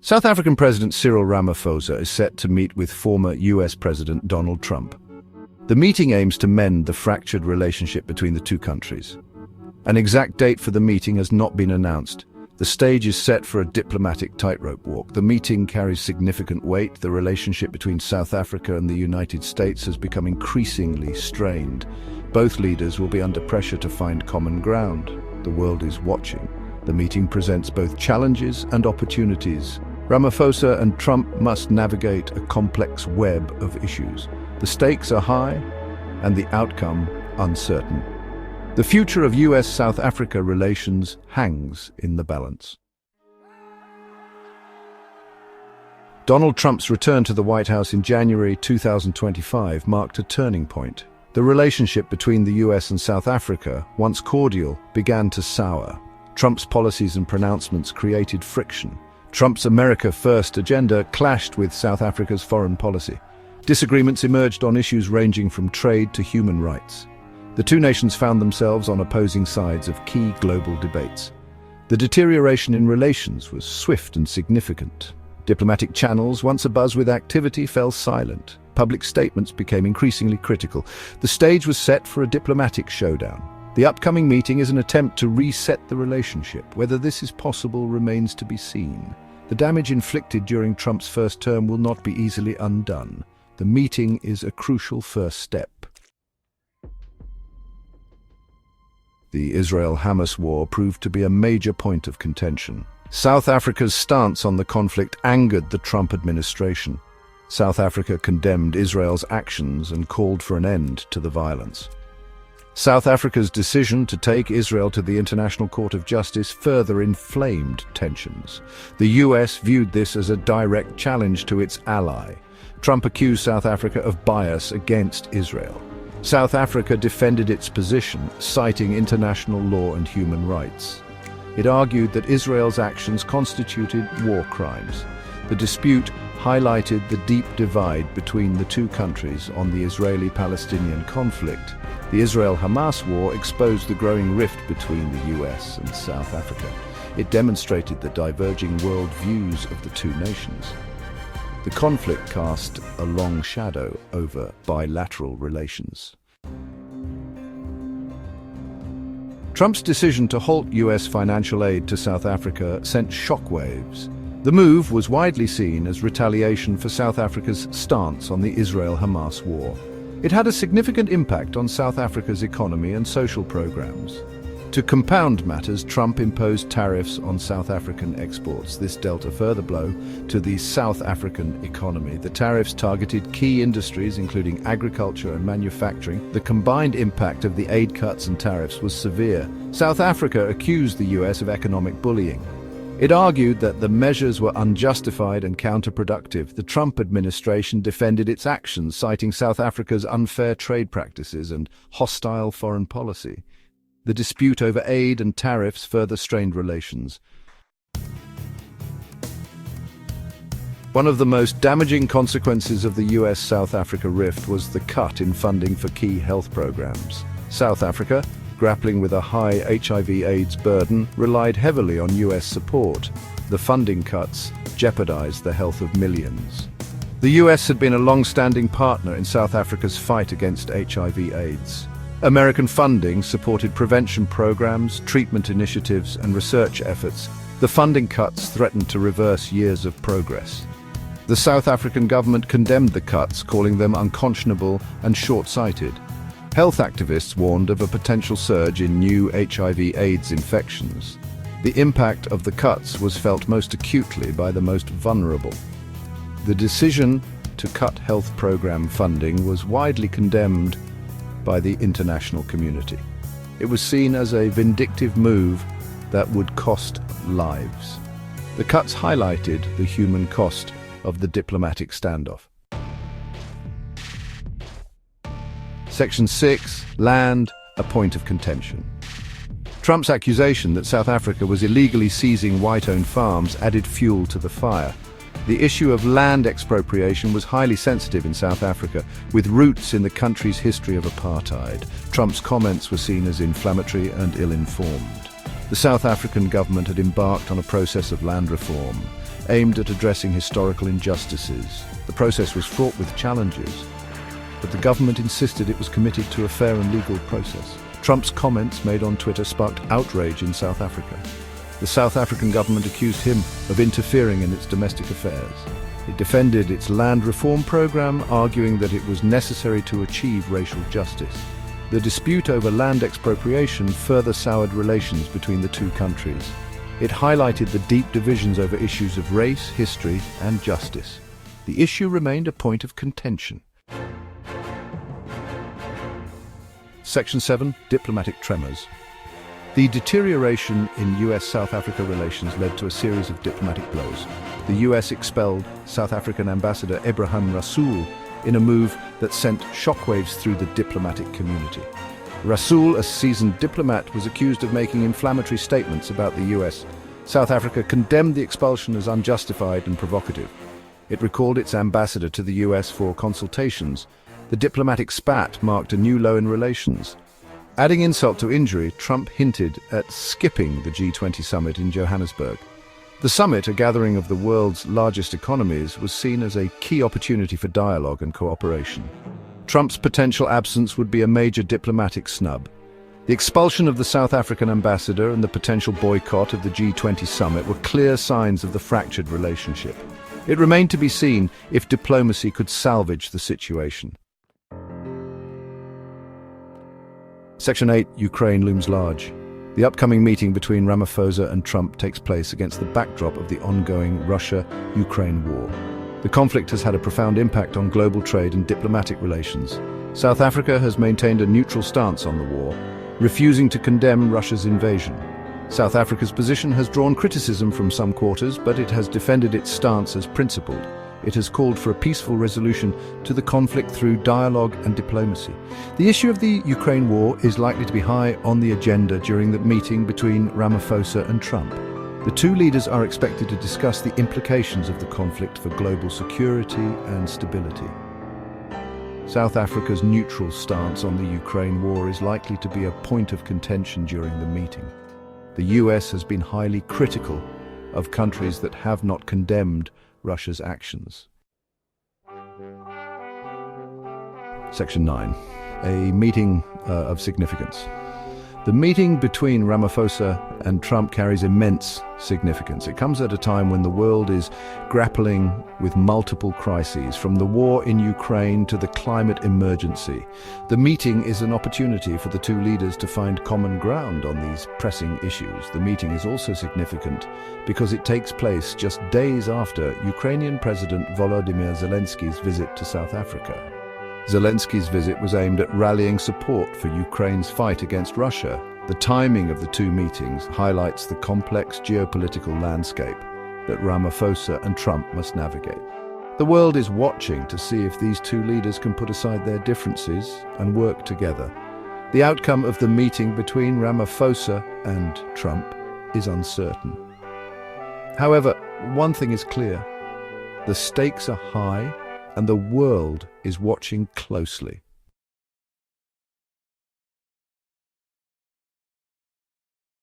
South African President Cyril Ramaphosa is set to meet with former US President Donald Trump. The meeting aims to mend the fractured relationship between the two countries. An exact date for the meeting has not been announced. The stage is set for a diplomatic tightrope walk. The meeting carries significant weight. The relationship between South Africa and the United States has become increasingly strained. Both leaders will be under pressure to find common ground. The world is watching. The meeting presents both challenges and opportunities. Ramaphosa and Trump must navigate a complex web of issues. The stakes are high and the outcome uncertain. The future of US-South Africa relations hangs in the balance. Donald Trump's return to the White House in January 2025 marked a turning point. The relationship between the US and South Africa, once cordial, began to sour. Trump's policies and pronouncements created friction. Trump's America First agenda clashed with South Africa's foreign policy. Disagreements emerged on issues ranging from trade to human rights. The two nations found themselves on opposing sides of key global debates. The deterioration in relations was swift and significant. Diplomatic channels, once abuzz with activity, fell silent. Public statements became increasingly critical. The stage was set for a diplomatic showdown. The upcoming meeting is an attempt to reset the relationship. Whether this is possible remains to be seen. The damage inflicted during Trump's first term will not be easily undone. The meeting is a crucial first step. The Israel-Hamas war proved to be a major point of contention. South Africa's stance on the conflict angered the Trump administration. South Africa condemned Israel's actions and called for an end to the violence. South Africa's decision to take Israel to the International Court of Justice further inflamed tensions. The US viewed this as a direct challenge to its ally. Trump accused South Africa of bias against Israel. South Africa defended its position, citing international law and human rights. It argued that Israel's actions constituted war crimes. The dispute highlighted the deep divide between the two countries on the Israeli-Palestinian conflict. The Israel-Hamas war exposed the growing rift between the US and South Africa. It demonstrated the diverging world views of the two nations. The conflict cast a long shadow over bilateral relations. Trump's decision to halt US financial aid to South Africa sent shockwaves. The move was widely seen as retaliation for South Africa's stance on the Israel-Hamas war. It had a significant impact on South Africa's economy and social programs. To compound matters, Trump imposed tariffs on South African exports. This dealt a further blow to the South African economy. The tariffs targeted key industries, including agriculture and manufacturing. The combined impact of the aid cuts and tariffs was severe. South Africa accused the US of economic bullying. It argued that the measures were unjustified and counterproductive. The Trump administration defended its actions, citing South Africa's unfair trade practices and hostile foreign policy. The dispute over aid and tariffs further strained relations. One of the most damaging consequences of the US-South Africa rift was the cut in funding for key health programs. South Africa, grappling with a high HIV/AIDS burden, relied heavily on US support. The funding cuts jeopardized the health of millions. The US had been a long-standing partner in South Africa's fight against HIV/AIDS. American funding supported prevention programs, treatment initiatives, and research efforts. The funding cuts threatened to reverse years of progress. The South African government condemned the cuts, calling them unconscionable and short-sighted. Health activists warned of a potential surge in new HIV/AIDS infections. The impact of the cuts was felt most acutely by the most vulnerable. The decision to cut health program funding was widely condemned by the international community. It was seen as a vindictive move that would cost lives. The cuts highlighted the human cost of the diplomatic standoff. Section 6, Land, a point of contention. Trump's accusation that South Africa was illegally seizing white-owned farms added fuel to the fire. The issue of land expropriation was highly sensitive in South Africa, with roots in the country's history of apartheid. Trump's comments were seen as inflammatory and ill-informed. The South African government had embarked on a process of land reform, aimed at addressing historical injustices. The process was fraught with challenges, but the government insisted it was committed to a fair and legal process. Trump's comments made on Twitter sparked outrage in South Africa. The South African government accused him of interfering in its domestic affairs. It defended its land reform program, arguing that it was necessary to achieve racial justice. The dispute over land expropriation further soured relations between the two countries. It highlighted the deep divisions over issues of race, history, and justice. The issue remained a point of contention. Section 7. Diplomatic Tremors. The deterioration in US-South Africa relations led to a series of diplomatic blows. The US expelled South African Ambassador Ebrahim Rasool in a move that sent shockwaves through the diplomatic community. Rasool, a seasoned diplomat, was accused of making inflammatory statements about the US. South Africa condemned the expulsion as unjustified and provocative. It recalled its ambassador to the US for consultations. The diplomatic spat marked a new low in relations. Adding insult to injury, Trump hinted at skipping the G20 summit in Johannesburg. The summit, a gathering of the world's largest economies, was seen as a key opportunity for dialogue and cooperation. Trump's potential absence would be a major diplomatic snub. The expulsion of the South African ambassador and the potential boycott of the G20 summit were clear signs of the fractured relationship. It remained to be seen if diplomacy could salvage the situation. Section 8. Ukraine looms large. The upcoming meeting between Ramaphosa and Trump takes place against the backdrop of the ongoing Russia-Ukraine war. The conflict has had a profound impact on global trade and diplomatic relations. South Africa has maintained a neutral stance on the war, refusing to condemn Russia's invasion. South Africa's position has drawn criticism from some quarters, but it has defended its stance as principled. It has called for a peaceful resolution to the conflict through dialogue and diplomacy. The issue of the Ukraine war is likely to be high on the agenda during the meeting between Ramaphosa and Trump. The two leaders are expected to discuss the implications of the conflict for global security and stability. South Africa's neutral stance on the Ukraine war is likely to be a point of contention during the meeting. The US has been highly critical of countries that have not condemned Russia's actions. Section 9. A meeting of significance. The meeting between Ramaphosa and Trump carries immense significance. It comes at a time when the world is grappling with multiple crises, from the war in Ukraine to the climate emergency. The meeting is an opportunity for the two leaders to find common ground on these pressing issues. The meeting is also significant because it takes place just days after Ukrainian President Volodymyr Zelensky's visit to South Africa. Zelensky's visit was aimed at rallying support for Ukraine's fight against Russia. The timing of the two meetings highlights the complex geopolitical landscape that Ramaphosa and Trump must navigate. The world is watching to see if these two leaders can put aside their differences and work together. The outcome of the meeting between Ramaphosa and Trump is uncertain. However, one thing is clear: the stakes are high and the world is watching closely.